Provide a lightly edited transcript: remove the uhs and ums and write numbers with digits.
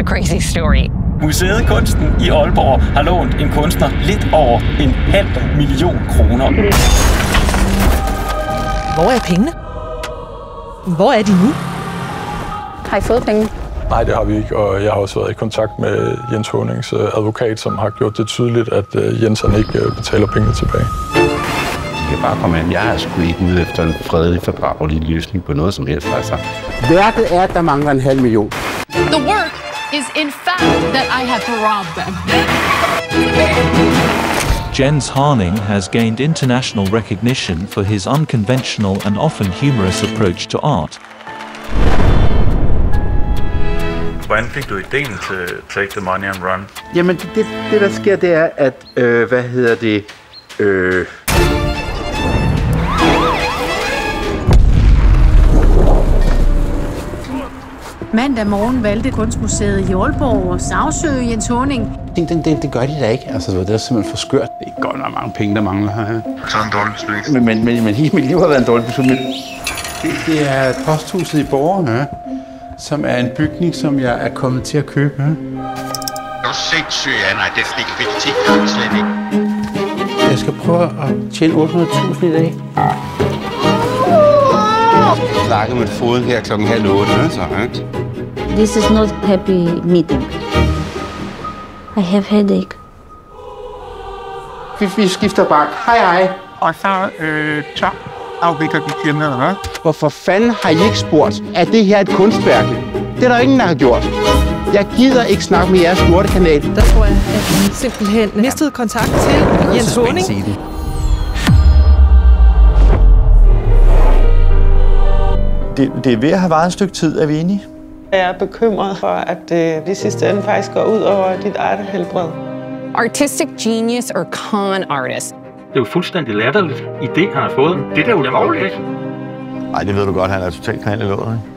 crazy story. Museet Kunsten i Aalborg har lånt en kunstner lidt over 500.000 kroner. Hvor er pengene? Hvor er de nu? Har I fået penge? Nej, det har vi ikke, og jeg har også været i kontakt med Jens Honings advokat, som har gjort det tydeligt, at Jens han ikke betaler pengene tilbage. Jeg kan bare komme ind. Jeg er sgu ikke ude efter en fredelig, fordragelig løsning på noget som helst. Altså. Værket er, at der mangler 500.000. The work is in fact that I had to rob them. Jens Harning has gained international recognition for his unconventional and often humorous approach to art. Hvordan fik du ideen til Take the Money and Run? Jamen, det der sker, det er, at, Mandag morgen valgte Kunstmuseet i Aalborg og sagsøge Jens Honning. Det gør de da ikke. Altså, det er simpelthen for skørt. Det er godt nok mange penge, der mangler her. Så en dårlig beslutning. Men hele mit liv har været en dårlig beslutning. Det er posthuset i Borgerne, som er en bygning, som jeg er kommet til at købe. Du er sindssyg, Anna. Det er ikke slet ikke. Jeg skal prøve at tjene 800.000 i dag. Jeg snakkede med foden her klokken 7:30, så ikke? This is not happy meeting. I have headache. Vi skifter bank. Hej. Og så afvikler de firmaet, eller hvad? Hvorfor fanden har I ikke spurgt, at det her er et kunstværk? Det er der ingen, der har gjort. Jeg gider ikke snakke med jeres lortekanal. Der tror jeg, at han simpelthen mistede kontakt til Jens Honning. Det er ved at have varet et stykke tid, er vi enige? Jeg er bekymret for, at det sidste ende faktisk går ud over dit eget helbred. Artistic genius or con artist. Det er jo fuldstændig latterligt idé, han har fået. Det er da ulovligt. Nej, det ved du godt, han er totalt knald i låret, ikke?